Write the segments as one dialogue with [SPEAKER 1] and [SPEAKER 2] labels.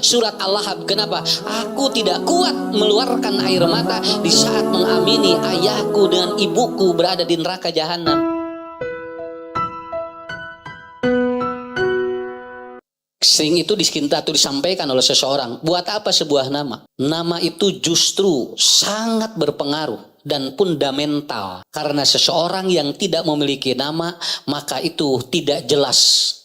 [SPEAKER 1] surat Al-Lahab. Kenapa? Aku tidak kuat meluarkan air mata di saat mengamini ayahku dengan ibuku berada di neraka jahanam. Sing itu disampaikan oleh seseorang. Buat apa sebuah nama? Nama itu justru sangat berpengaruh dan fundamental. Karena seseorang yang tidak memiliki nama, maka itu tidak jelas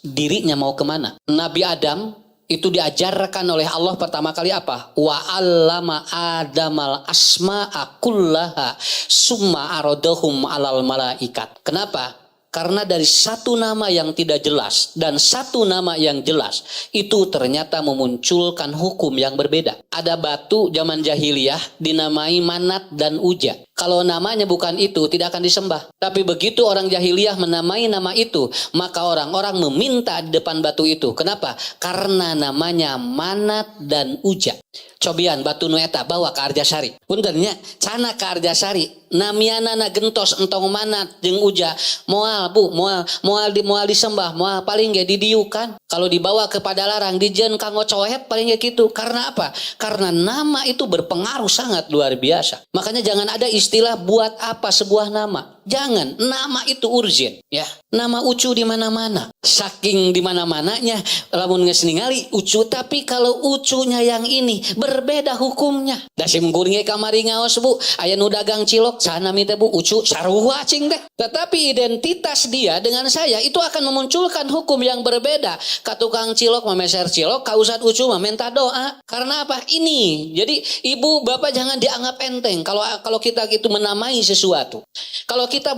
[SPEAKER 1] dirinya mau kemana. Nabi Adam itu diajarkan oleh Allah pertama kali apa? Wa 'allama Adamal asma'a kullaha summa aradahum 'alal malaikat. Kenapa? Karena dari satu nama yang tidak jelas dan satu nama yang jelas itu ternyata memunculkan hukum yang berbeda. Ada batu zaman jahiliyah dinamai Manat dan Uja. Kalau namanya bukan itu tidak akan disembah. Tapi begitu orang jahiliyah menamai nama itu, maka orang-orang meminta di depan batu itu. Kenapa? Karena namanya Manat dan Uja. Cobian batu nueta bawa ke Arjasari. Puntennya cana ke Arjasari. Namianana gentos entong Manat jeung Uja. Moal bu, moal disembah, moal paling ge didiukan. Kalau dibawa ke Padalarang dijen kanggo cohet paling ge gitu. Karena apa? Karena nama itu berpengaruh sangat luar biasa. Makanya jangan ada istilah buat apa sebuah nama. Jangan, nama itu urgent ya. Nama Ucu di mana-mana. Saking di mana-mananya lamun geus ningali Ucu, tapi kalau Ucunya yang ini berbeda hukumnya. Da simkuring ge kamari ngaos Bu, aya nu dagang cilok, sanami teh Bu Ucu sarua cing teh. Tetapi identitas dia dengan saya itu akan memunculkan hukum yang berbeda. Ka tukang cilok memeser cilok, ka Ustad Ucu mah minta doa. Karena apa? Ini. Jadi ibu bapak jangan dianggap enteng kalau kita gitu menamai sesuatu. Kalau kita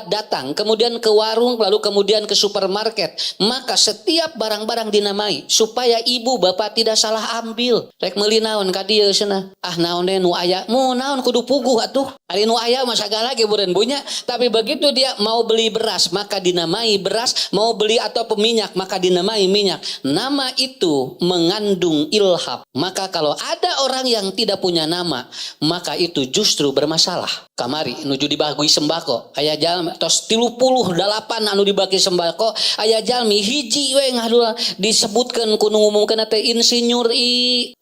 [SPEAKER 1] datang kemudian ke warung lalu kemudian ke supermarket, maka setiap barang-barang dinamai supaya ibu bapak tidak salah ambil. Rek meuli naon ka dieu cenah. Ah naon deh nu aya, mu naon kudu puguh atuh. Ari nu aya mah sagala ge beureun bunya, tapi begitu dia mau beli beras maka dinamai beras, mau beli atau minyak maka dinamai minyak. Nama itu mengandung ilham. Maka kalau ada orang yang tidak punya nama, maka itu justru bermasalah. Kamari nuju dibagi sembako, aya jalmi tos 38 anu dibagi sembako, aya jalmi hiji we ngadul disebutkeun kudu ngomongkeun teh insinyur I.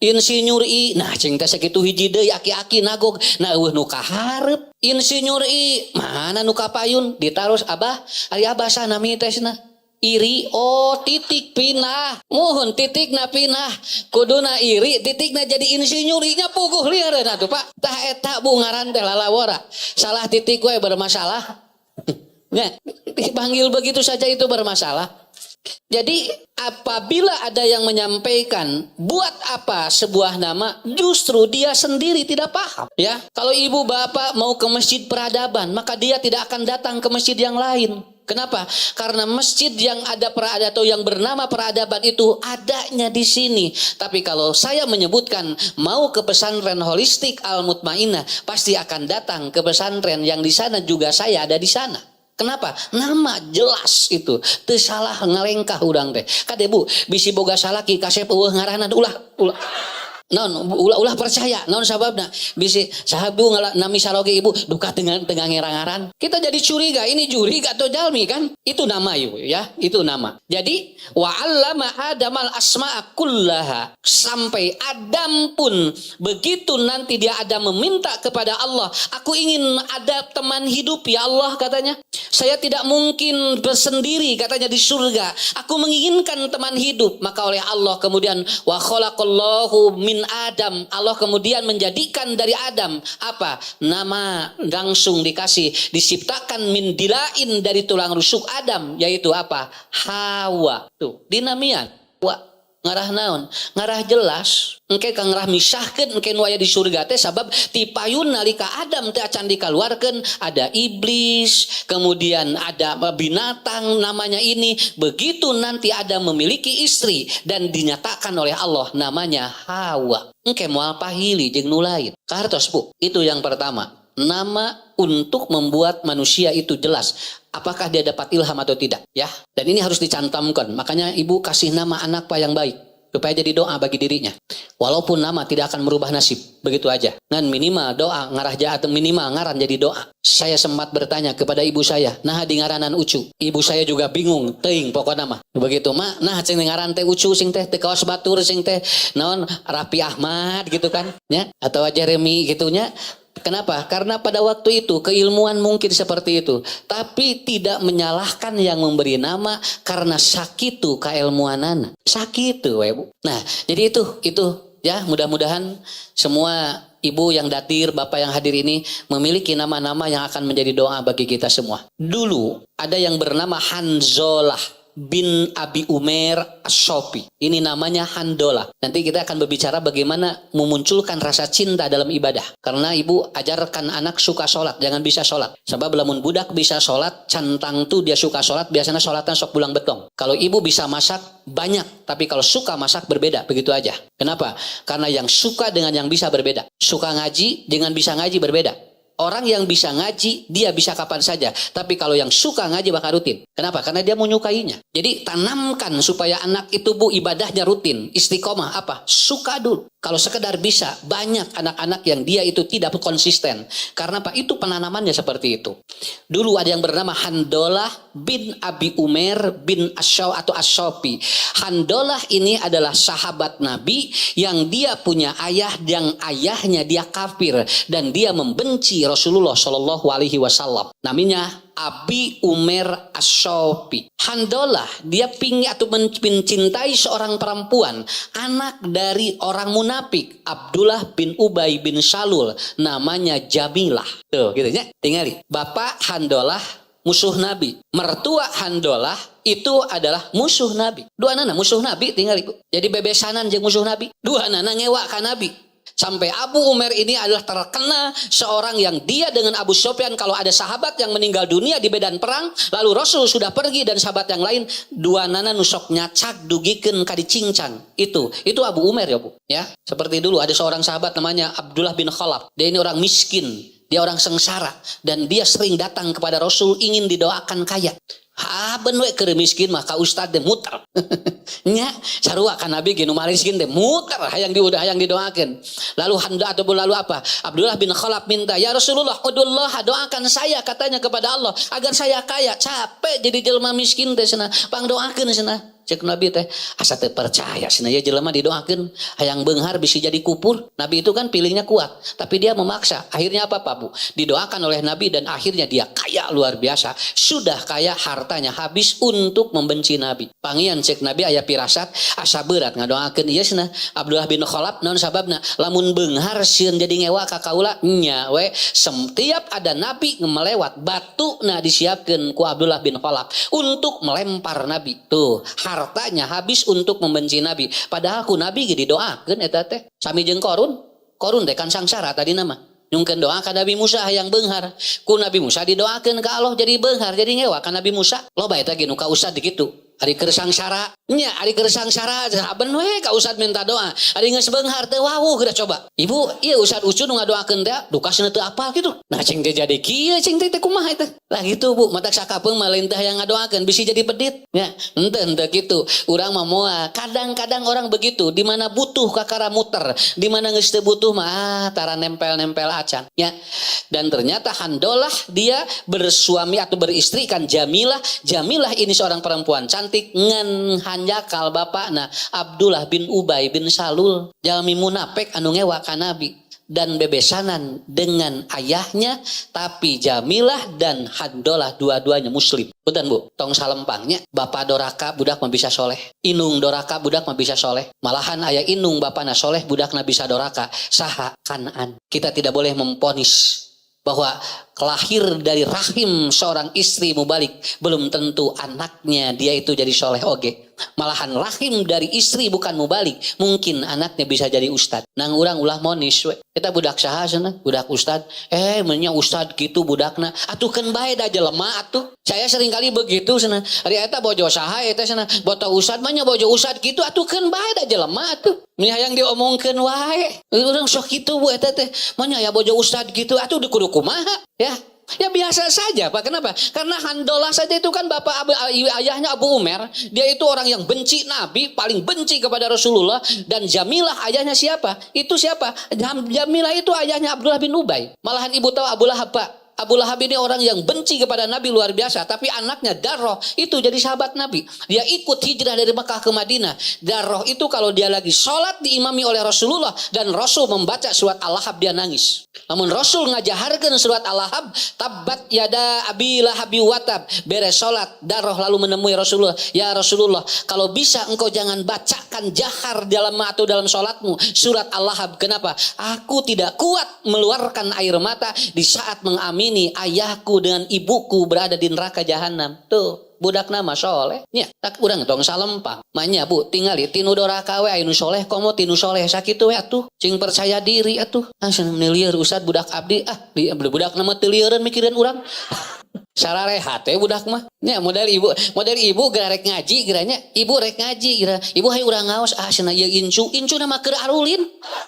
[SPEAKER 1] Nah cing teh sakitu hiji deui aki-aki nagog. Nah eueuh nu kaharep insinyur I. Mana nu kapayun ditaros abah, ari abah sanami teh cenah. Iri, oh titik pinah, mohon titik na pinah, kuduna iri, titik na jadi insinyurinya puguh liareun atuh Pak. Tah eta bu ngaran teh lalawara, salah titik gue bermasalah. Nah, dipanggil begitu saja itu bermasalah. Jadi apabila ada yang menyampaikan buat apa sebuah nama, justru dia sendiri tidak paham ya. Kalau ibu bapak mau ke masjid peradaban, maka dia tidak akan datang ke masjid yang lain. Kenapa? Karena masjid yang ada atau yang bernama peradaban itu adanya di sini. Tapi kalau saya menyebutkan mau ke pesantren holistik Al-Mutmainah, pasti akan datang ke pesantren yang di sana juga saya ada di sana. Kenapa? Nama jelas itu. Teu salah ngalengkah urang teh. Kade Bu, bisi boga salaki kasep eueuh ngaranna ulah. Naon ulah percaya naon sababna bisi sahabu nami saloge ibu duka dengan ngerangaran kita jadi curiga ini juri atau jalmi kan itu nama ibu ya itu nama. Jadi wa 'allama Adamal asma'a kullaha sampai Adam pun begitu nanti dia ada meminta kepada Allah, aku ingin ada teman hidup ya Allah katanya. Saya tidak mungkin bersendiri katanya di surga. Aku menginginkan teman hidup. Maka oleh Allah kemudian wa khalaqallahu min Adam. Allah kemudian menjadikan dari Adam apa? Nama langsung dikasih. Diciptakan min dilain dari tulang rusuk Adam. Yaitu apa? Hawa. Tuh dinamian. Wa ngarah naon? Ngarah jelas. Engke kang ngarah misahkeun engke nu aya di surga teh sabab ti payun nalika Adam teh acan dikaluarkeun ada iblis, kemudian ada binatang namanya ini. Begitu nanti ada memiliki istri dan dinyatakan oleh Allah namanya Hawa. Engke moal pahili jeung nu lain. Kartos Bu, itu yang pertama. Nama untuk membuat manusia itu jelas. Apakah dia dapat ilham atau tidak ya. Dan ini harus dicantumkan. Makanya ibu kasih nama anak Pak yang baik supaya jadi doa bagi dirinya. Walaupun nama tidak akan merubah nasib, begitu aja. Ngan minimal doa ngarah jahat, minimal ngaran jadi doa. Saya sempat bertanya kepada ibu saya, nah di ngaranan Ucu. Ibu saya juga bingung, teuing pokoknya mah. Begitu mah, nah sing ngaran teh Ucu, sing teh kaos batur, sing teh naon Rapi Ahmad gitu kan, ya, atau Jeremy gitunya. Kenapa? Karena pada waktu itu keilmuan mungkin seperti itu, tapi tidak menyalahkan yang memberi nama karena sakitu kailmuanana. Sakitu, Bu. Nah, jadi itu ya, mudah-mudahan semua ibu yang datir, bapak yang hadir ini memiliki nama-nama yang akan menjadi doa bagi kita semua. Dulu ada yang bernama Hanzolah bin Abi Umair As-Sofi. Ini namanya Handolah. Nanti kita akan berbicara bagaimana memunculkan rasa cinta dalam ibadah. Karena ibu ajarkan anak suka sholat, jangan bisa sholat. Sebab lamun budak bisa sholat, cantang tuh dia suka sholat, biasanya sholatnya sok pulang betong. Kalau ibu bisa masak, banyak. Tapi kalau suka masak berbeda, begitu aja. Kenapa? Karena yang suka dengan yang bisa berbeda. Suka ngaji dengan bisa ngaji berbeda. Orang yang bisa ngaji, dia bisa kapan saja. Tapi kalau yang suka ngaji bakal rutin. Kenapa? Karena dia menyukainya. Jadi tanamkan supaya anak itu bu ibadahnya rutin. Istiqomah apa? Suka dulu. Kalau sekedar bisa, banyak anak-anak yang dia itu tidak konsisten. Karena apa? Itu penanamannya seperti itu. Dulu ada yang bernama Handolah bin Abi Umair bin Asyaw atau As-Sofi. Handolah ini adalah sahabat Nabi yang dia punya ayah yang ayahnya dia kafir. Dan dia membenci Rasulullah Shallallahu Alaihi Wasallam. Namanya Abi Umair As-Sofi. Handolah dia pingin atau mencintai seorang perempuan, anak dari orang munafik Abdullah bin Ubay bin Salul, namanya Jamilah. Tuh, gitu ya. Tinggali. Bapak Handolah musuh Nabi. Mertua Handolah itu adalah musuh Nabi. Dua anak musuh Nabi tinggal ibu. Jadi bebesanan jeung musuh Nabi. Dua anak ngewa ka Nabi. Sampai Abu Umair ini adalah terkenal seorang yang dia dengan Abu Sufyan, kalau ada sahabat yang meninggal dunia di medan perang, lalu Rasul sudah pergi dan sahabat yang lain, dua nana nusok nyacak dugikeun ka dicincang. Itu Abu Umair ya Bu. Ya, seperti dulu ada seorang sahabat namanya Abdullah bin Khalaf. Dia ini orang miskin, dia orang sengsara dan dia sering datang kepada Rasul ingin didoakan kaya. Haben we keur miskin mah ka ustad teh muter. Nya sarua ka Nabi ge nu miskin teh muter hayang didoakeun. Lalu lalu apa? Abdullah bin Khalaf minta, "Ya Rasulullah, udullah doakan saya," katanya kepada Allah, "agar saya kaya." Capek jadi jelema miskin teh cenah, pangdoakeun cenah. Cek Nabi teh asa teu percaya cenah ya jelema didoakeun hayang beunghar bisa jadi kupur. Nabi itu kan pilihnya kuat, tapi dia memaksa. Akhirnya apa Pak Bu? Didoakan oleh Nabi dan akhirnya dia kaya luar biasa. Sudah kaya, hartanya habis untuk membenci Nabi. Pangian cek Nabi aya pirasat asa berat ngadoakeun ieu cenah. Abdullah bin Khalaf naon sababna? Lamun beunghar sieun jadi ngewa ka kaula nya we. Setiap ada Nabi melewat batuna disiapkeun ku Abdullah bin Khalaf untuk melempar Nabi. Tuh, hartanya habis untuk membenci Nabi. Padahal ku Nabi ge didoakeun eta teh. Sami jeung Korun teh kan sangsara tadi nama. Nyungkeun doa ka Nabi Musa hayang beunghar. Ku Nabi Musa didoakeun ka Allah jadi beunghar, jadi ngewa ka Nabi Musa. Loba eta ge nu ka usad dikitu. Ari keur sangsara, nya ari keur sangsara saben we ka usad minta doa. Ari geus beunghar teu wawuh geus coba. Ibu, ieu usad Ucu nu ngadoakeun teh dukasna teu apal gitu. Nah cing teh jadi kieu cing teh kumaha eta? Lah gitu Bu, matak sakapeung mah lain teh hayang ngadoakeun bisi jadi pedit. Ya, henteu kitu. Urang mah moal. Kadang-kadang orang begitu, di mana butuh kakara muter, di mana geus teu butuh mah tara nempel-nempel acan. Ya. Dan ternyata Handolah dia bersuami atau beristri kan Jamilah. Jamilah ini seorang perempuan cantik ngan hanjakal bapakna Abdullah bin Ubay bin Salul, jalmi munafik anu ngewa ka Nabi dan bebesanan dengan ayahnya, tapi Jamilah dan Handolah dua-duanya muslim. Betul Bu, tong salempangnya bapak doraka budak mah bisa soleh, inung doraka budak mah bisa soleh, malahan ayah inung bapakna soleh budakna bisa doraka. Saha Kanaan. Kita tidak boleh memponis bahwa lahir dari rahim seorang istri mubalik belum tentu anaknya dia itu jadi soleh oge. Malahan rahim dari istri bukan mubalik, mungkin anaknya bisa jadi ustad. Nang urang ulah monis we. Kita budak saha cenah? Budak ustad. Mennya ustad gitu budakna. Atukeun bae da jelema atuh. Saya sering kali begitu cenah. Ari eta bojo saha eta cenah? Boto ustad mah nya bojo ustad gitu atukeun bae da jelema atuh. Mun hayang diomongkeun wae. Urang sok kitu Bu eta teh. Mah nya ya bojo ustad gitu atuh kudu kumaha ya. Ya biasa saja Pak. Kenapa? Karena Handolah saja itu kan ayahnya Abu Umair. Dia itu orang yang benci Nabi, paling benci kepada Rasulullah. Dan Jamilah ayahnya siapa? Itu siapa? Jamilah itu ayahnya Abdullah bin Ubay. Malahan ibu tahu Abu Lahab Pak. Abu Lahab ini orang yang benci kepada Nabi luar biasa. Tapi anaknya Darroh itu jadi sahabat Nabi. Dia ikut hijrah dari Mekah ke Madinah. Darroh itu kalau dia lagi sholat diimami oleh Rasulullah. Dan Rasul membaca surat Al-Lahab dia nangis. Namun Rasul ngajaharkan surat Al-Lahab. Tabbat yada abi lahabi watab. Beres sholat. Darroh lalu menemui Rasulullah. Ya Rasulullah, kalau bisa engkau jangan bacakan jahar dalam sholatmu. Surat Al-Lahab. Kenapa? Aku tidak kuat mengeluarkan air mata di saat mengamini ayahku dengan ibuku berada di neraka jahanam. Tuh, budak nama soleh. Nya, tak urang tong salempang. Manya bu, tingali tinu doraka we anu soleh, komo tinu soleh sakitu we atuh. Cing percaya diri atuh. Langsung menilir ustad budak abdi. Budak nama teu lieureun mikireun urang. Sararehat teh budak mah. Nya model ibu geura rek ngaji geranya. Ibu rek ngaji geura. Ibu hayang urang ngaos cenah ieu incu nama keur arulin.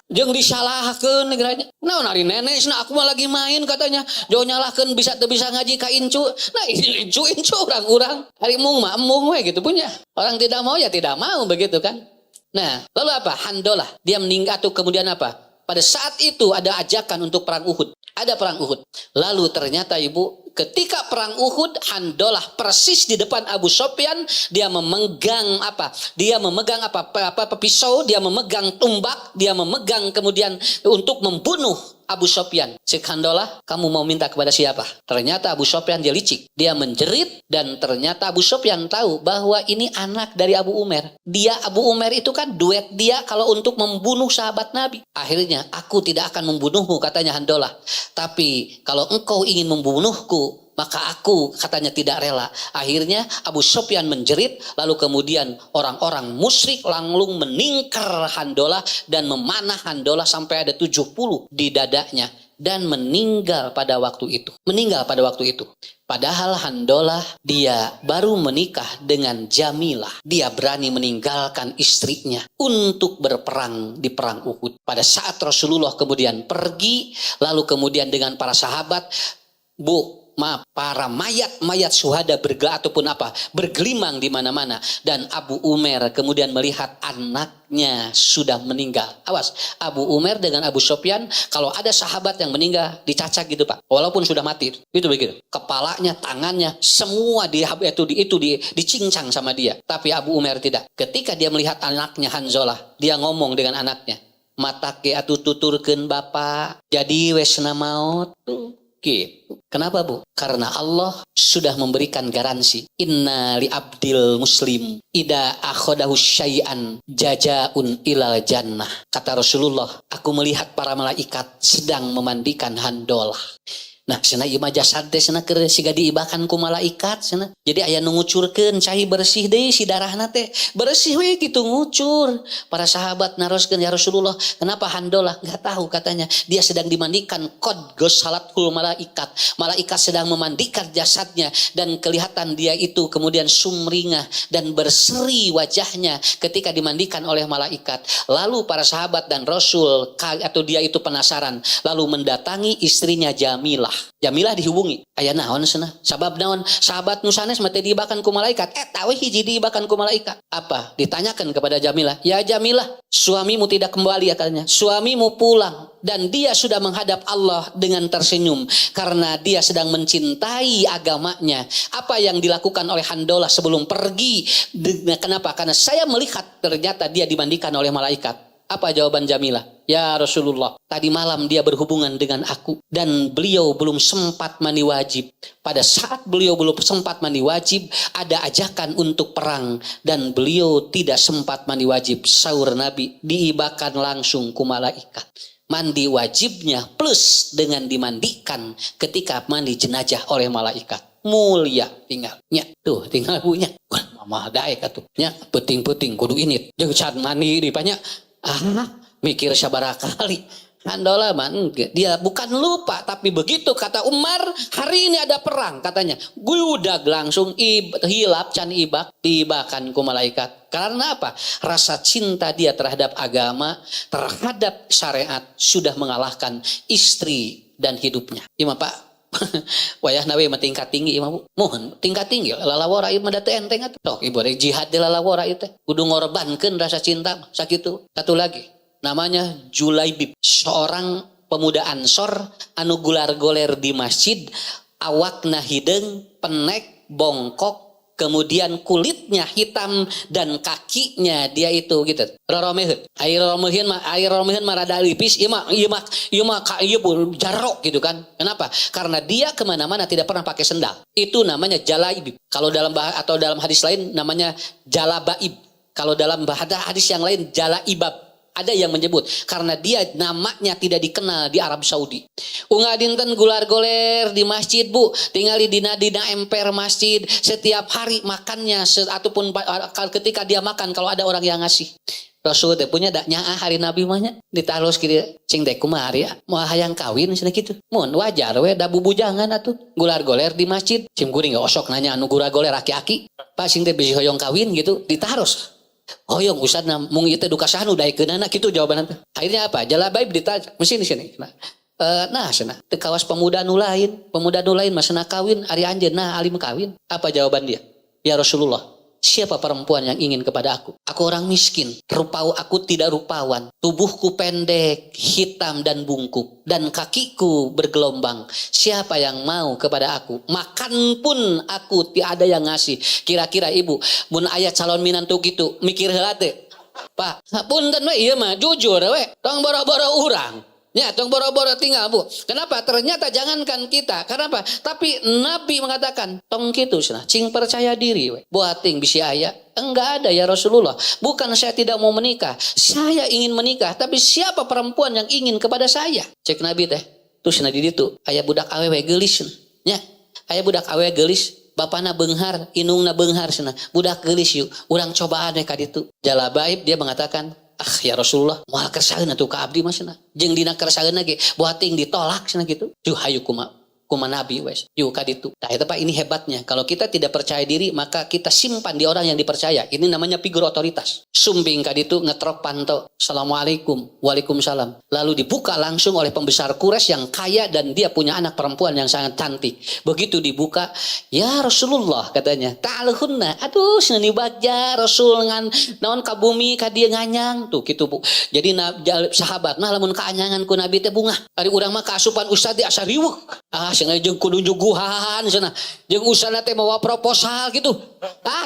[SPEAKER 1] Jeung disalahkeun geranya. Naon ari nenek cenah aku mah lagi main katanya. Jauh nyalahkeun bisa teu bisa ngaji ka incu. Nah incu urang-urang. Ari emung mah emung we gitu punya. Orang tidak mau ya tidak mau begitu kan. Nah, lalu apa? Handolah dia meninggal tuh kemudian apa? Pada saat itu ada ajakan untuk perang Uhud. Ada perang Uhud. Lalu ternyata ibu, ketika perang Uhud, Handolah persis di depan Abu Sufyan, dia memegang apa? Dia memegang pisau, dia memegang tumbak, dia memegang kemudian untuk membunuh Abu Sufyan. Cek Handolah, kamu mau minta kepada siapa? Ternyata Abu Sufyan dia licik. Dia menjerit dan ternyata Abu Sufyan tahu bahwa ini anak dari Abu Umair. Abu Umair itu kan duet dia kalau untuk membunuh sahabat Nabi. Akhirnya, aku tidak akan membunuhmu katanya Handolah. Tapi kalau engkau ingin membunuhku, maka aku katanya tidak rela. Akhirnya Abu Sufyan menjerit. Lalu kemudian orang-orang musyrik langsung meningkar Handolah dan memanah Handolah sampai ada 70 di dadanya. Dan meninggal pada waktu itu. Padahal Handolah dia baru menikah dengan Jamilah. Dia berani meninggalkan istrinya untuk berperang di perang Uhud. Pada saat Rasulullah kemudian pergi. Lalu kemudian dengan para sahabat. Para mayat syuhada bergelimang di mana-mana. Dan Abu Umair kemudian melihat anaknya sudah meninggal. Awas, Abu Umair dengan Abu Sufyan, kalau ada sahabat yang meninggal dicacak gitu Pak, walaupun sudah mati, itu begitu. Kepalanya, tangannya, semua dicincang sama dia. Tapi Abu Umair tidak. Ketika dia melihat anaknya Hanzalah, dia ngomong dengan anaknya, matake atuh tuturkeun bapak, jadi wesna maut tuh. Gitu. Kenapa bu? Karena Allah sudah memberikan garansi. Inna li abdil muslim ida akhodahu syai'an jajaun ilal jannah. Kata Rasulullah, aku melihat para malaikat sedang memandikan Handolah. Nah, cenah ieu mah jasad teh cenah keur siga diibakan ku malaikat cenah. Jadi aya nu ngucurkeun cai bersih deui si darahna teh. Bersih we kitu ngucur. Para sahabat naroskeun ya Rasulullah, kenapa Handolah? Enggak tahu katanya. Dia sedang dimandikan qad ghusalatul malaikat. Malaikat sedang memandikan jasadnya dan kelihatan dia itu kemudian sumringah dan berseri wajahnya ketika dimandikan oleh malaikat. Lalu para sahabat dan Rasul atau dia itu penasaran, lalu mendatangi istrinya Jamilah. Jamilah dihubungi. Aya naon cenah? Sabab naon? Sahabat nu sanes mah teh diibakan ku malaikat. Tahu hiji diibakan ku malaikat. Apa? Ditanyakan kepada Jamilah. Ya Jamilah, suamimu tidak kembali ya katanya. Suamimu pulang dan dia sudah menghadap Allah dengan tersenyum karena dia sedang mencintai agamanya. Apa yang dilakukan oleh Handolah sebelum pergi? Kenapa? Karena saya melihat ternyata dia dimandikan oleh malaikat. Apa jawaban Jamilah? Ya Rasulullah, tadi malam dia berhubungan dengan aku dan beliau belum sempat mandi wajib. Pada saat beliau belum sempat mandi wajib, ada ajakan untuk perang dan beliau tidak sempat mandi wajib. Sahur Nabi, diibakan langsung ku malaikat. Mandi wajibnya plus dengan dimandikan ketika mandi jenazah oleh malaikat. Mulia tinggalnya. Tuh tinggal punya. Mama daek atuh. Nya penting-penting kudu ini. Jeung can mandi dipanya. Mikir sabaraha kali. Handolah man, dia bukan lupa, tapi begitu kata Umar, hari ini ada perang katanya. Gudak langsung hilap can diibakan ku malaikat. Karena apa? Rasa cinta dia terhadap agama, terhadap syariat sudah mengalahkan istri dan hidupnya. Iya Pak. Wayah nawe mah tingkat tinggi imah Bu. Mohon tingkat tinggi lalawara ieu mah da teu enteng atuh. Tok ibu rek jihad di lalawara ieu teh. Kudu ngorbankeun rasa cinta sakitu. Satu lagi namanya Julaibib, seorang pemuda Ansor anu gular-goler di masjid, awakna hideung, pendek, bongkok, kemudian kulitnya hitam dan kakinya dia itu gitu. Roromeheun. Air romeheun mah rada lipis, ieu mah jarok gitu kan. Kenapa? Karena dia kemana-mana tidak pernah pakai sendal. Itu namanya jalaibib. Kalau dalam hadis lain namanya jalabaib. Kalau dalam hadis yang lain jalaibab. Ada yang menyebut karena dia namanya tidak dikenal di Arab Saudi. Unggah dinten gular-goler di masjid Bu, tinggal di dina emper masjid, setiap hari makannya ataupun ketika dia makan kalau ada orang yang ngasih. Rasul teh punya daknya hari Nabi mahnya ditaros kieu cing teh kumaha ya moal hayang kawin cenah kitu. Mun wajar we da bubujangan atuh gular-goler di masjid. Cim kuring osok nanya anu gular-goler aki-aki, "Pak sing teh bisi hoyong kawin gitu?" Ditaros. Hoyong ustadna mung ieu teh duka saha nu daekeunana kitu jawaban teh. Akhirnya apa? Jalabaib ditanya, mesin di sini. Nah cenah teu kawas pemuda nu lain mah cenah kawin ari anjeun nah alim kawin. Apa jawaban dia? Ya Rasulullah, siapa perempuan yang ingin kepada aku? Aku orang miskin, aku tidak rupawan, tubuhku pendek, hitam dan bungkuk, dan kakiku bergelombang. Siapa yang mau kepada aku? Makan pun aku tiada yang ngasih. Kira-kira ibu, mun aya calon minantu gitu, mikir heula teh. Pak, punten we ieu mah jujur we, tong boro-boro urang. Ya, tong boro-boro tinggal Bu. Kenapa? Ternyata jangankan kita. Kenapa? Tapi Nabi mengatakan, tong kitu cenah, cing percaya diri we. Buat ting bisi aya. Enggak ada ya Rasulullah. Bukan saya tidak mau menikah. Saya ingin menikah. Tapi siapa perempuan yang ingin kepada saya? Cek Nabi teh. Tuh cenah di ditu aya budak awewe geulis. Ya. Aya budak awewe geulis. Bapana beunghar, inungna beunghar cenah. Budak geulis yuk. Urang cobaan we ka ditu. Jalabaib dia mengatakan, ya Rasulullah, moal kersaeun atuh ka abdi mah cenah. Jeung dina kersaeunna ge boating ditolak cenah kitu. Yuh hayu kuma nabi wes. Yuh ka ditu. Tah eta Pak ini hebatnya. Kalau kita tidak percaya diri, maka kita simpan di orang yang dipercaya. Ini namanya figur otoritas. Sumping ka ditu ngetrok panto. Assalamualaikum. Waalaikumsalam. Lalu dibuka langsung oleh pembesar Quraisy yang kaya dan dia punya anak perempuan yang sangat cantik. Begitu dibuka, ya Rasulullah katanya. Ta'alhunna. Aduh seneni bagja Rasul ngan naon ka bumi ka dieu nganyang tuh kitu Bu. Jadi sahabat nah lamun kaanyangan ku Nabi teh bunga. Ari urang mah kaasupan ustad di asa riweuh. Cenah jeung kudu nyuguhan cenah. Jeung usahana teh mawa proposal gitu.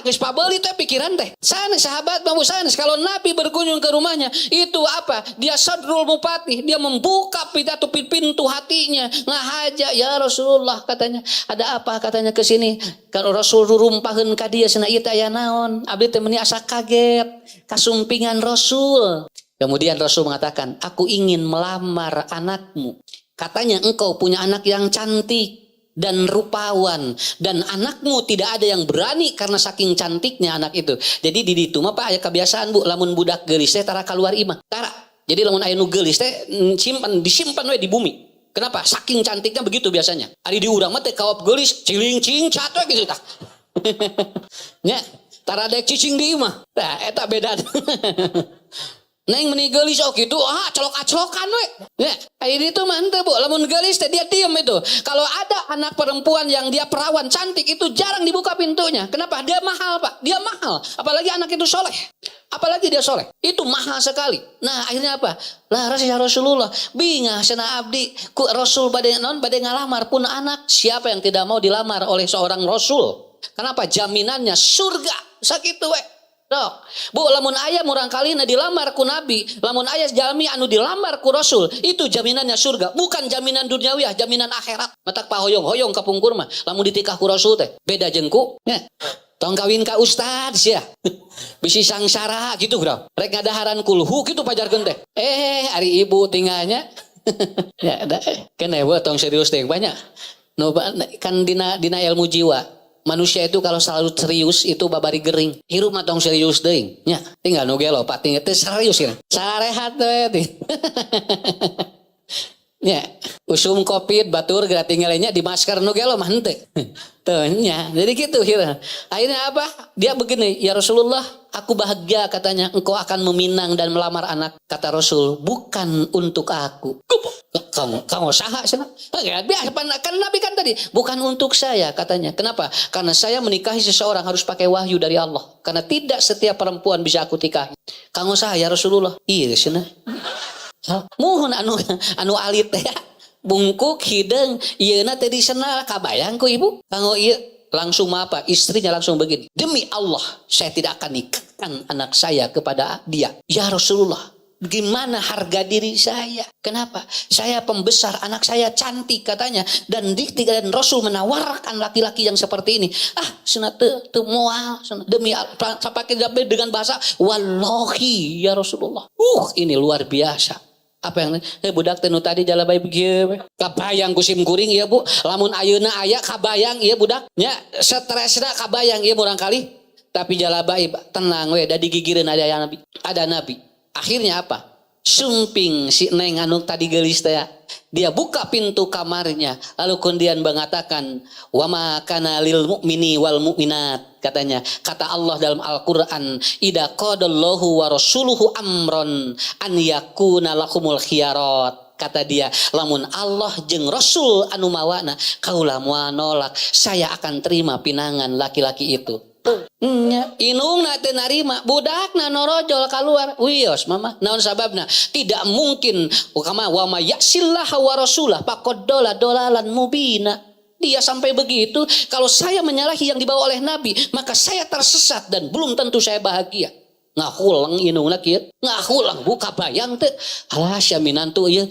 [SPEAKER 1] Geus pabeuli teh pikiran teh. Sanes sahabat mah sanes kalau Nabi berkunjung ke rumahnya, itu apa? Dia sadrul mupatih, dia membuka pintu hatinya. Ngahaja, ya Rasulullah katanya. Ada apa katanya ke sini? Kalau Rasul rumpaheun ka dieu cenah ieu teh aya naon? Abdi teh meuni asa kaget kasumpingan Rasul. Kemudian Rasul mengatakan, "Aku ingin melamar anakmu. Katanya engkau punya anak yang cantik dan rupawan dan anakmu tidak ada yang berani karena saking cantiknya anak itu." Jadi di ditu mah Pak aya kebiasaan Bu, lamun budak geulis teh tara kaluar imah. Tara. Jadi lamun aya nu geulis teh disimpan we di bumi. Kenapa? Saking cantiknya begitu biasanya. Ari di urang mah teh kawap geulis ciling cincat we gitu tah. Nya, tara dek cicing di imah. Tah eta beda. Neng meni geulis gitu, celok-celokan we. Ya, ini tuh mah henteu Bu, lamun geulis teh dia diam itu. Kalau ada anak perempuan yang dia perawan cantik itu jarang dibuka pintunya. Kenapa? Dia mahal Pak, dia mahal. Apalagi anak itu soleh. Apalagi dia soleh. Itu mahal sekali. Nah akhirnya apa? Lah Rasulullah bingah cenah abdi ku Rasul bade ngalamar pun anak. Siapa yang tidak mau dilamar oleh seorang Rasul? Kenapa? Jaminannya surga. Sakitu we. Dok, Bu, lamun aya murang kalina dilamar ku Nabi, lamun aya jalmi anu dilamar ku Rasul, itu jaminannya surga, bukan jaminan duniawiah, jaminan akhirat. Matak pahoyong-hoyong ka pungkur mah, lamun ditikah ku Rasul teh, beda jengku. Ya. Tong kawin ka ustad sia. Bisi sangsara gitu bro. Rek ngadaharan kulhu gitu pajarkeun teh. Ari ibu tinggalnya. Ya da kan tong serius teh banyak. No kan dina ilmu jiwa. Manusia itu kalau selalu serius itu babari gering. Hirup mah tong serius deui. Nya, tinggal nu gelo Pak tinggal teh serius ya. Sarehat we. Nya, usum Covid batur geura tinggalnya di masker nu gelo mah henteu. Teu nya. Jadi gitu kira. Akhirnya apa? Dia begini, ya Rasulullah, aku bahagia katanya engkau akan meminang dan melamar anak. Kata Rasul, bukan untuk aku. Kamu saha sana. Biasa kan Nabi kan tadi bukan untuk saya katanya. Kenapa? Karena saya menikahi seseorang harus pakai wahyu dari Allah. Karena tidak setiap perempuan bisa aku nikahi. Kamu saha ya Rasulullah? Iya sana. Mohon anu alit ya. Bungkuk hidung ieuna tadi sana kabayang ku ibu. Kanggo ieu langsung apa? Istrinya langsung begini. Demi Allah, saya tidak akan nikahkan anak saya kepada dia. Ya Rasulullah, gimana harga diri saya? Kenapa? Saya pembesar, anak saya cantik katanya. Dan Rasul menawarkan laki-laki yang seperti ini. Sana teu moal. Demi pakai dengan bahasa wallahi ya Rasulullah. Ini luar biasa. Apa yang budak tenu tadi jalabai begieu kabayang kusim kuring ieu Bu, lamun ayeuna aya kabayang ieu budak nya stresna kabayang ieu murang kali, tapi jalabai tenang we da digigireun ada nabi. Akhirnya apa? Sumping si neng anu tadi geulis teh dia buka pintu kamarnya lalu kemudian mengatakan wa ma kana lil mu'mini wal mu'minat, katanya kata Allah dalam Al-Qur'an idza qadallahu wa rasuluhu amron an yakuna lakumul khiyarat, kata dia lamun Allah jeung Rasul anu mawana kaula moal nolak saya akan terima pinangan laki-laki itu. Inungna teu narima budakna norojol keluar wios mama naon sababna tidak mungkin ukama wa may yasillah wa rasulah faqad dolalan mubina. Dia sampai begitu, kalau saya menyalahi yang dibawa oleh Nabi maka saya tersesat dan belum tentu saya bahagia. Ngahulang inungna kieu ngahulang buka bayang teh alah sia minantu ieu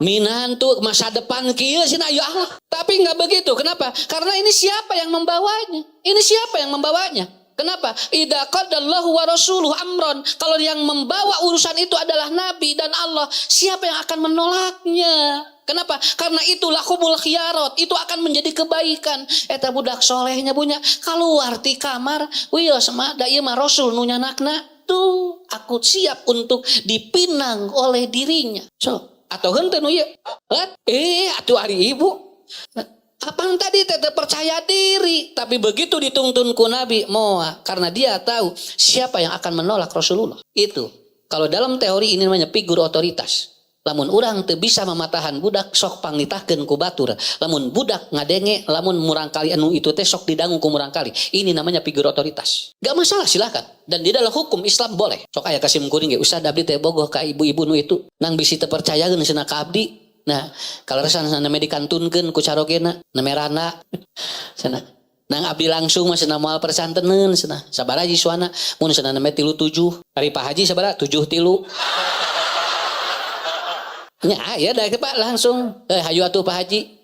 [SPEAKER 1] minantu masa depan kieu cenah ya Allah. Tapi enggak begitu. Kenapa? Karena ini siapa yang membawanya? Ini siapa yang membawanya? Kenapa? Idza qadallahu wa rasuluhu amron. Kalau yang membawa urusan itu adalah Nabi dan Allah, siapa yang akan menolaknya? Kenapa? Karena itulah humul khiyarat, itu akan menjadi kebaikan. Eta budak solehnya punya keluar ti kamar, wios mah da ieu mah Rasul nu nyanakna. Tuh, aku siap untuk dipinang oleh dirinya. So, atau henteu nu ieu? Atuh ari ibu. Apang tadi tetap percaya diri, tapi begitu dituntun ku Nabi moa karena dia tahu siapa yang akan menolak Rasulullah. Itu kalau dalam teori ini namanya figur otoritas. Lamun urang teu bisa mematahan budak sok pangnitahkeun ku batur. Lamun budak ngadenge, lamun murang kali anu itu teh sok didangu ku murang kali. Ini namanya figur otoritas. Gak masalah silakan. Dan di dalam hukum Islam boleh. Sok aya kasim kuring ge Ustaz abdi teh bogoh ka ibu-ibu nu itu. Nang bisi teu percayakeun cenah ka abdi. Nah, kalau rasana name dikantunkeun ku carogena, namerana. Cenah. Nang abdi langsung mah cenah moal persanteneun cenah. Sabaraha siswana? Mun cenah name 37. Ari Pak Haji sabaraha? 73. Nya ya da Pak langsung hayu atuh Pak Haji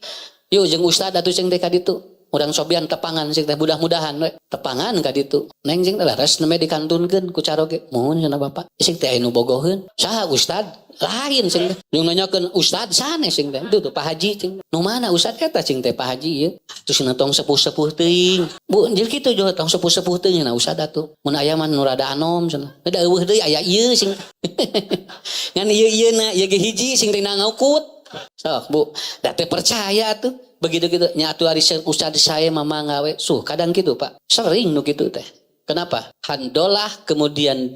[SPEAKER 1] yuk jeung Ustad atuh ceng teh ka ditu urang sobian tepangan ceng teh mudah-mudahan we tepangan ka ditu neng ceng laras neme dikantunkeun ku caroge mohon cenah Bapak ceng teh anu bogoheun saha Ustad lain ceng teh nu nanyakeun Ustad sanes ceng teh itu tuh Pak Haji ceng nu mana Ustad eta ceng teh Pak Haji ieu atuh cenah tong sepuh-sepuh teuing Bu jadi kitu juga tong sepuh-sepuh teuing cenah Ustad atuh mun aya mah nu rada anom cenah da eueuh deui aya ieu ceng ngan ieu-ieuna ieu ge hiji sing rina ngaukut sok Bu da teu percaya tuh begitu-gitu nya atuh ari Ustad saya mama ngawe suh kadang gitu Pak sering nu kitu teh kenapa Handolah kemudian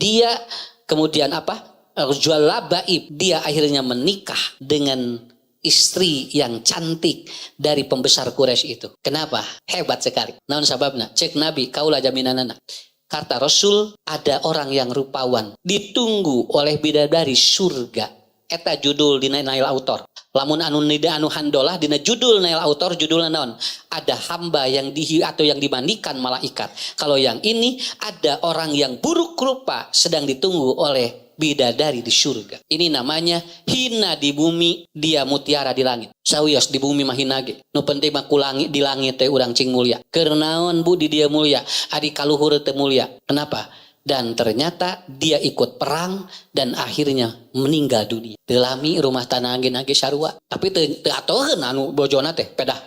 [SPEAKER 1] apa jual labaib dia akhirnya menikah dengan istri yang cantik dari pembesar Quraisy itu. Kenapa? Hebat sekali. Naon sababna? Cek Nabi kaula jaminanana. Kata Rasul ada orang yang rupawan ditunggu oleh bidadari surga. Eta judul dina Nail Autor. Lamun anu Handolah dina judul Nail Autor judulna naon? Ada hamba yang atau yang dimandikan malaikat. Kalau yang ini ada orang yang buruk rupa sedang ditunggu oleh bidadari di surga. Ini namanya hina di bumi, dia mutiara di langit. Sawios di bumi mah hina ge. Nu penting mah ku langit di langit teh urang cing mulia. Keur naon Bu di dia mulia? Ari kaluhur teh mulia. Kenapa? Dan ternyata dia ikut perang dan akhirnya meninggal dunia. Delami rumah tanah angin-angin sarua. Tapi teu atoheun anu bojona teh pedah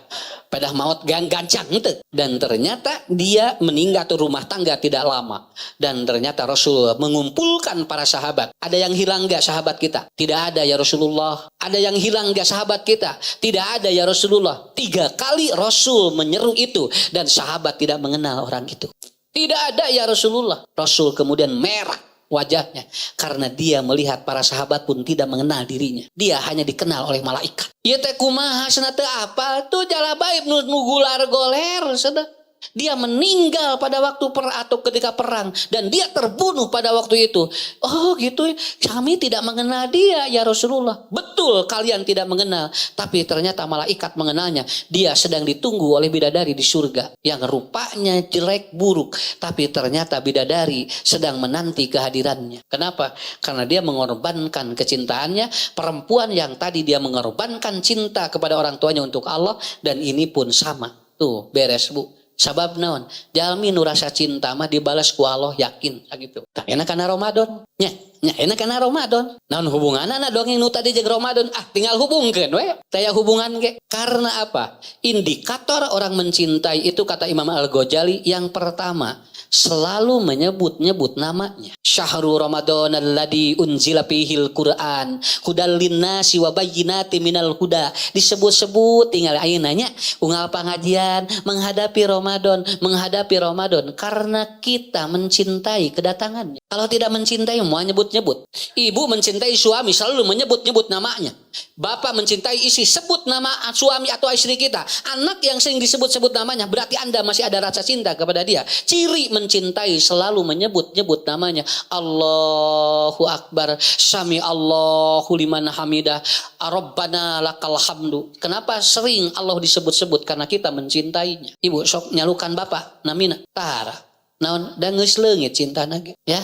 [SPEAKER 1] maut gancang teu. Dan ternyata dia meninggal tuh rumah tangga tidak lama. Dan ternyata Rasul mengumpulkan para sahabat. Ada yang hilang enggak sahabat kita? Tidak ada ya Rasulullah. Ada yang hilang enggak sahabat kita? Tidak ada ya Rasulullah. 3 kali Rasul menyeru itu dan sahabat tidak mengenal orang itu. Tidak ada ya Rasulullah. Rasul kemudian merah. wajahnya. Karena dia melihat para sahabat pun tidak mengenal dirinya. Dia hanya dikenal oleh malaikat. Ieu teh kumaha cenah teu apal tuh jalabaib nu gular goler cenah. Dia meninggal pada waktu atau ketika perang dan dia terbunuh pada waktu itu. Oh gitu, kami tidak mengenal dia ya Rasulullah. Betul kalian tidak mengenal, tapi ternyata malaikat mengenalnya. Dia sedang ditunggu oleh bidadari di surga yang rupanya jelek buruk, tapi ternyata bidadari sedang menanti kehadirannya. Kenapa? Karena dia mengorbankan kecintaannya. Perempuan yang tadi dia mengorbankan cinta kepada orang tuanya untuk Allah, dan ini pun sama. Tuh beres bu. Sabab naon? Jalmi nu rasa cinta mah dibalas ku Allah, yakin gitu. Tak enak kana Ramadan. Nya enak kana Ramadan. Naon hubunganna dongeng nu tadi jeung Ramadan? Tinggal hubungkeun we. Taya hubungan ge. Karena apa? Indikator orang mencintai itu kata Imam Al-Ghazali yang pertama, selalu menyebut-nyebut namanya. Syahrul Ramadan alladzi unzila fihil Qur'an hudal linnasi wa bayyinatin minal huda. Disebut-sebut tinggal ayeuna nya unggal pengajian menghadapi Ramadan karena kita mencintai kedatangannya. Kalau tidak mencintai mau nyebut-nyebut. Ibu mencintai suami selalu menyebut-nyebut namanya. Bapak mencintai istri, sebut nama suami atau istri kita. Anak yang sering disebut-sebut namanya berarti Anda masih ada rasa cinta kepada dia. Ciri mencintai selalu menyebut-nyebut namanya. Allahu Akbar, Sami Allahu liman hamidah, Rabbana lakal hamdu. Kenapa sering Allah disebut-sebut? Karena kita mencintainya. Ibu sok nyalukan bapak namina tahara. Naon da geus leungit cintana ge ya.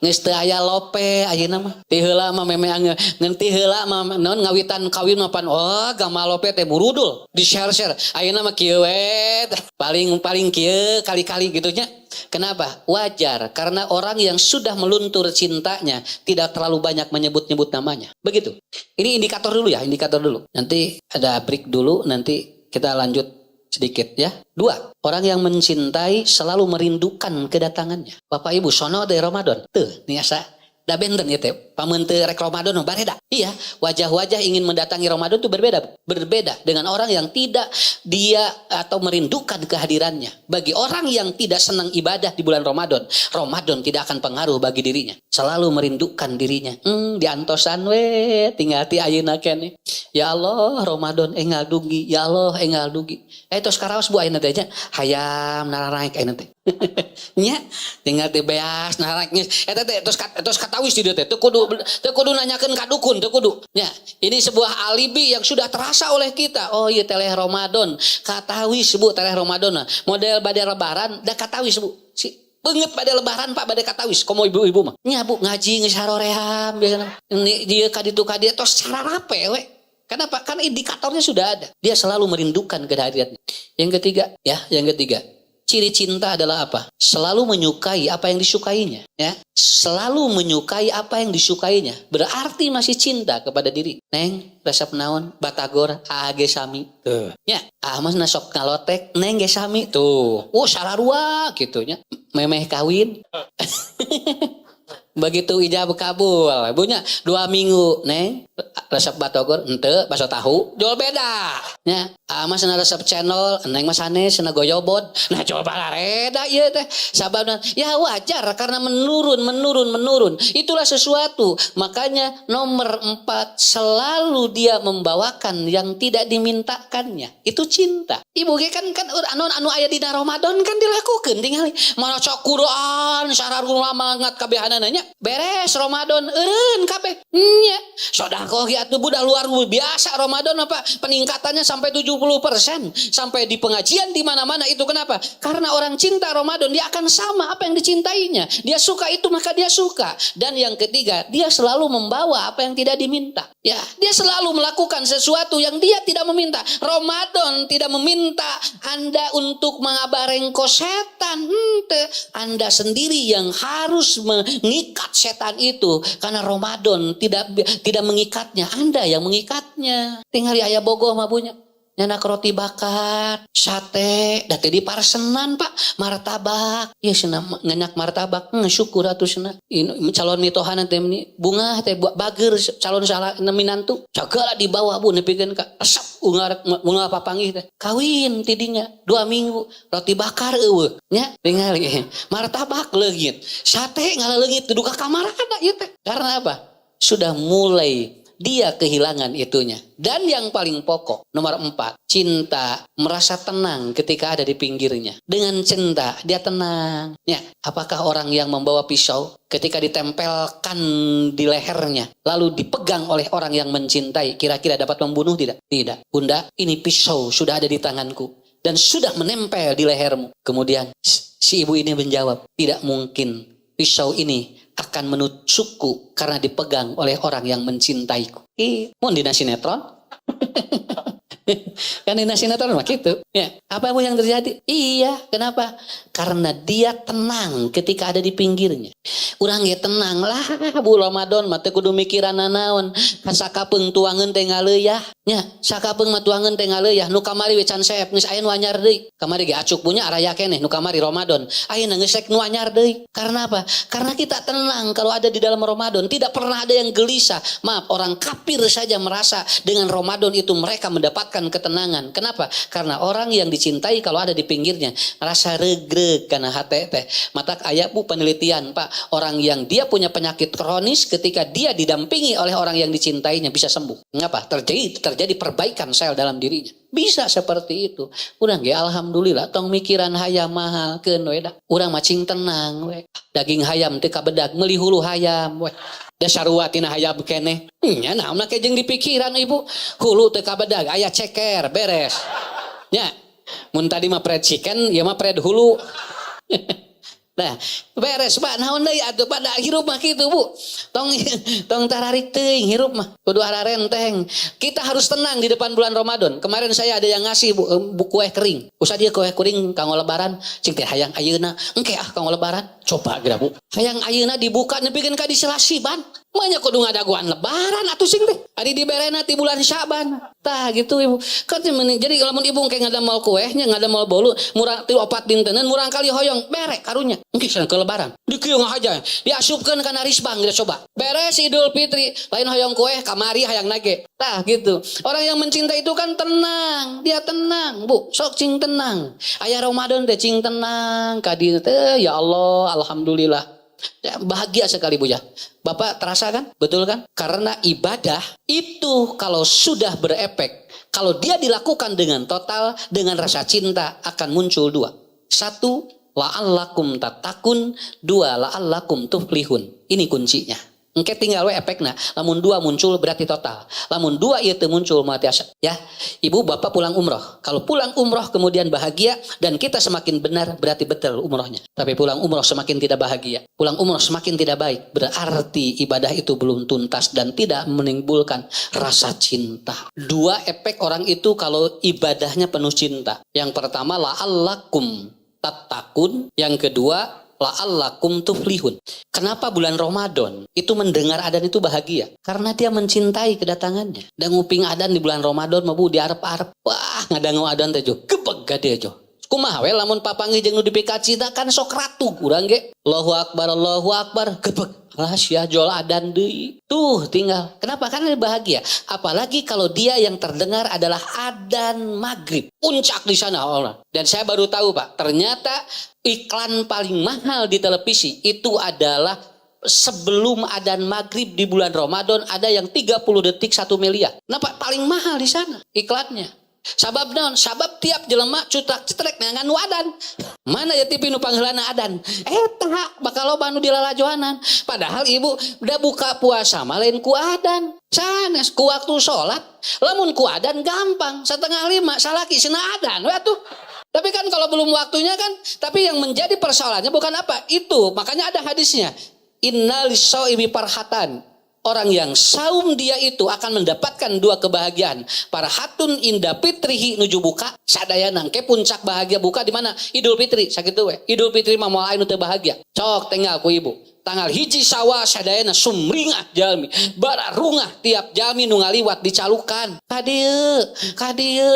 [SPEAKER 1] Geus teu aya lope ayeuna mah. Ti heula mah meme ngeun ti heula mah naon ngawitan kawin mah pan gama lope teh burudul di share-share. Ayeuna mah kieu we paling kieu kali-kali gitu nya. Kenapa? Wajar karena orang yang sudah meluntur cintanya tidak terlalu banyak menyebut-nyebut namanya. Begitu. Ini indikator dulu ya, indikator dulu. Nanti ada break dulu, nanti kita lanjut sedikit ya. 2. Orang yang mencintai selalu merindukan kedatangannya. Bapak Ibu sono dari Ramadan. Tuh, niasa da benten ya teh. Pamun teu rek Ramadan bareda. Iya, wajah-wajah ingin mendatangi Ramadan itu berbeda. Berbeda dengan orang yang tidak dia atau merindukan kehadirannya. Bagi orang yang tidak senang ibadah di bulan Ramadan, Ramadan tidak akan pengaruh bagi dirinya. Selalu merindukan dirinya. Diantosan we tinggal ti ayeuna keneh. Ya Allah, Ramadan enggal dugi. Ya Allah, enggal dugi. Tos karaos bu ayeuna teh nya hayam nararaek ayeuna teh. Nya tinggal teh beas nararaek eta teh tos katawis di dieu teh teu kudu nanyakeun ka dukun, teu kudu. Nya, ini sebuah alibi yang sudah terasa oleh kita. Oh iya teleh Ramadan, katawis bu teleh Ramadan. Model bade lebaran da katawis bu. Si beungeut bade lebaran Pak bade katawis komo ibu-ibu mah. Nya bu ngaji geus haroream biasana. Ini dia ka ditu ka dieu tos sararape we. Kenapa? Karena indikatornya sudah ada. Dia selalu merindukan kehadirannya. Yang ketiga, ciri cinta adalah apa? Selalu menyukai apa yang disukainya, ya. Selalu menyukai apa yang disukainya. Berarti masih cinta kepada diri. Neng, resep naon, batagor, age sami. Tuh. Ya, mas nasok ngalotek, neng ge sami. Tuh. Sararua gitu nya. Memeh kawin. Begitu ijab kabul, ibunya 2 minggu, neng resep batagor ente bakso tahu, jual beda. Ya, mas na resep channel, neng mas Hanes na goyobot, nah coba reda ieu teh. Sababna ya wajar karena menurun. Itulah sesuatu. Makanya nomor 4 selalu dia membawakan yang tidak dimintakannya. Itu cinta. Ibu ge kan anu aya dina Ramadan kan dilakukeun tingali maca Quran sararua mangat kabehanana nya. Beres Ramadan eureun kabeh. Nya. Sedekah ge atuh budak luar biasa Ramadan apa peningkatannya sampai 70%. Sampai di pengajian di mana-mana itu kenapa? Karena orang cinta Ramadan dia akan sama apa yang dicintainya. Dia suka itu maka dia suka. Dan yang ketiga, dia selalu membawa apa yang tidak diminta. Ya, dia selalu melakukan sesuatu yang dia tidak meminta. Ramadan tidak meminta Anda untuk mengabarengko setan. Anda sendiri yang harus mengikat setan itu karena Ramadan tidak mengikatnya, Anda yang mengikatnya. Tinggal aya bogoh mah punya. nyanak roti bakar, sate, da teh di parsenan Pak, martabak. Ya cenah nyanyak martabak, syukur atuh cenah. Calon mitohan teh ini bunga teh bager calon salah minantu. Segala dibawa Bu nepikeun ka resep bunga papanggih teh. Kawin tidinya 2 minggu, roti bakar eueuh nya ningali martabak leungit. Sate ngaleungit duka kamarana ieu teh. Karena apa? Sudah mulai dia kehilangan itunya. Dan yang paling pokok, nomor 4, cinta merasa tenang ketika ada di pinggirnya. Dengan cinta, dia tenang. Ya, apakah orang yang membawa pisau ketika ditempelkan di lehernya, lalu dipegang oleh orang yang mencintai, kira-kira dapat membunuh tidak? Tidak. Bunda, ini pisau sudah ada di tanganku dan sudah menempel di lehermu. Kemudian si ibu ini menjawab, tidak mungkin pisau ini akan menusukku karena dipegang oleh orang yang mencintaiku. Mau dina sinetron? Kan dina sinetron mah gitu. Ya, apa yang terjadi? Iya, kenapa? Karena dia tenang ketika ada di pinggirnya. Urang ge tenang lah, Bu Ramadan mah teu kudu mikiran nanaon. Sakapeung tuangeun teh ngaleuyah. Nya, sakapeung mah tuangeun teh ngaleuyah. Nu kamari we can seep geus aya nu anyar deui. Kamari ge acuk punya araya keneh nu kamari Ramadan. Ayeuna geus rek nu anyar deui. Karena apa? Karena kita tenang kalau ada di dalam Ramadan, tidak pernah ada yang gelisah. Maaf, orang kafir saja merasa dengan Ramadan itu mereka mendapatkan ketenangan. Kenapa? Karena orang yang dicintai kalau ada di pinggirnya rasa regreg karena hati teh. Mata aya Bu penelitian Pak, orang yang dia punya penyakit kronis ketika dia didampingi oleh orang yang dicintainya bisa sembuh. Mengapa? Terjadi perbaikan sel dalam dirinya. Bisa seperti itu. Urang ge alhamdulillah tong mikiran hayam mahal keun we da. Urang macing tenang we. Daging hayam teu kabedag meuli hulu hayam we. Da sarua tina hayam keneh. Nya naonna ke jeung dipikiran Ibu. Hulu teu kabedag aya ceker beres. Nya mun tadi mah pred chicken, ieu mah pred hulu. Nah, beres Pak, naon deui atuh pada hirup mah kitu Bu. Tong tararik teuing hirup mah kudu ararenteng. Kita harus tenang di depan bulan Ramadan. Kemarin saya ada yang ngasih Bu kue kering. Usah dia kue kering kanggo lebaran, cing teh hayang ayeuna. Engke kanggo lebaran. Coba geura Bu. Hayang ayeuna dibuka nepikeun ka di selasiban. Manya kudu ngadaguan lebaran atuh sing teh. Ari diberena ti bulan Syaban. Tah gitu Ibu. Kan jadi lamun Ibu engke ngadamel kuehnya, ngadamel bolu, murang ti 4 dintenan murang kali hoyong berek karunya. Engke cenah ke lebaran. Dikieu aja. Diasupkeun kana risbang kita coba. Beres Idul Fitri, lain hoyong kue kamari hayang nage. Tah gitu. Orang yang mencintai itu kan tenang. Dia tenang, Bu. Sok cing tenang. Aya Ramadan teh cing tenang. Ka dieu teh ya Allah, alhamdulillah. Ya, bahagia sekali Bu ya. Bapak terasa kan? Betul kan? Karena ibadah itu kalau sudah berefek, kalau dia dilakukan dengan total, dengan rasa cinta akan muncul 2. 1, la'allakum tattaqun. 2, la'allakum tuflihun. Ini kuncinya. Engke tinggal we efekna. Lamun 2 muncul berarti total. Lamun 2 ieu teu muncul mati asa. Ya. Ibu bapak pulang umroh. Kalau pulang umroh kemudian bahagia dan kita semakin benar berarti betul umrohnya. Tapi pulang umroh semakin tidak bahagia, pulang umroh semakin tidak baik, berarti ibadah itu belum tuntas dan tidak menimbulkan rasa cinta. 2 efek orang itu kalau ibadahnya penuh cinta. Yang pertama la'allakum tattaqun, yang kedua la'allakum tuflihun. Kenapa bulan Ramadan itu mendengar adzan itu bahagia? Karena dia mencintai kedatangannya. Dan nguping adzan di bulan Ramadan mah Bu diarep-arep. Wah, ngadangu adzan teh jo, gebeg gade jo. Kumaha we lamun papanggih jeung nu dipikacita kan sok ratu urang ge. Allahu akbar, gebeg. Lah sia jol adzan deui. Tuh tinggal. Kenapa? Karena dia bahagia. Apalagi kalau dia yang terdengar adalah adzan maghrib. Puncak di sana orang. Dan saya baru tahu Pak, ternyata iklan paling mahal di televisi itu adalah sebelum adzan maghrib di bulan Ramadan ada yang 30 detik 1 miliar. Nah Pak, paling mahal di sana iklannya. Sabab naon? Sabab tiap jelema cutak cetrek ngangan adzan. Mana ya TV nu pangheulana adzan? Eta bakal loba nu dilalajoanan. Padahal Ibu udah buka puasa mah lain ku adzan. Sanes ku waktu salat, lamun ku adzan gampang. 4:30 salaki cenah adzan we atuh. Tapi kan kalau belum waktunya kan, tapi yang menjadi persoalannya bukan apa? Itu, makanya ada hadisnya. Inna lis-shaimi farhatan. Orang yang saum dia itu akan mendapatkan 2 kebahagiaan. Farhatun inda fitrihi nuju buka, sadayana ke puncak bahagia buka di mana? Idul Fitri, sakitu we. Idul Fitri mah moal anu teu bahagia. Cok tinggal ku Ibu. Tanggal 1 Syawal sadayana sumringah jalmi. Bararungah tiap jalmi nu ngaliwat dicalukan. Kadieu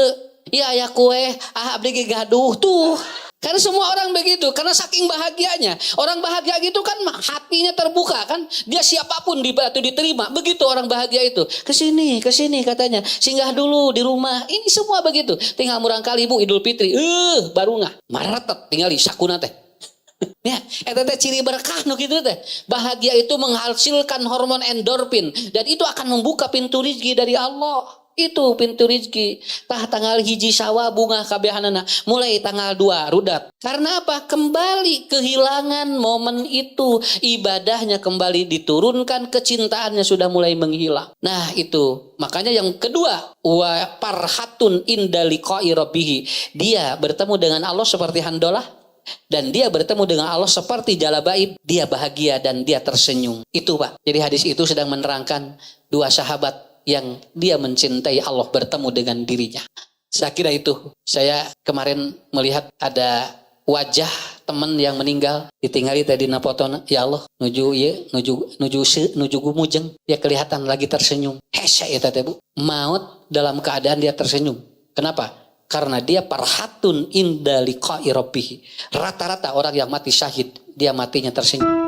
[SPEAKER 1] Iya aya kue, abdi ge gaduh tuh. Karena semua orang begitu, karena saking bahagianya. Orang bahagia gitu kan hatinya terbuka kan. Dia siapapun diterima. Begitu orang bahagia itu. Kesini katanya. Singgah dulu di rumah. Ini semua begitu. Tinggal murang kali Bu Idul Fitri. Baru nggak. Maratet tinggal di sakuna teh. Ya, eta teh ciri berkah nu kitu teh. Bahagia itu menghasilkan hormon endorfin dan itu akan membuka pintu rezeki dari Allah. Itu pintu rezeki. Tah tanggal 1 Syawal bunga kabehanana, mulai tanggal 2 rudat. Karena apa? Kembali kehilangan momen itu, ibadahnya kembali diturunkan, kecintaannya sudah mulai menghilang. Nah, itu. Makanya yang kedua, wa parhatun inda liqa'i rabbih. Dia bertemu dengan Allah seperti handolah. Dan dia bertemu dengan Allah seperti jalabaib. Dia bahagia dan dia tersenyum. Itu Pak. Jadi hadis itu sedang menerangkan dua sahabat yang dia mencintai Allah bertemu dengan dirinya. Saya kira itu. Saya kemarin melihat ada wajah teman yang meninggal ditinggali tadi napotona. Ya Allah nuju gumujeng. Ya kelihatan lagi tersenyum. Hesya ya tete Bu. Maut dalam keadaan dia tersenyum. Kenapa? Karena dia parhatun inda liqa'i rabbih. Rata-rata orang yang mati syahid dia matinya tersenyum.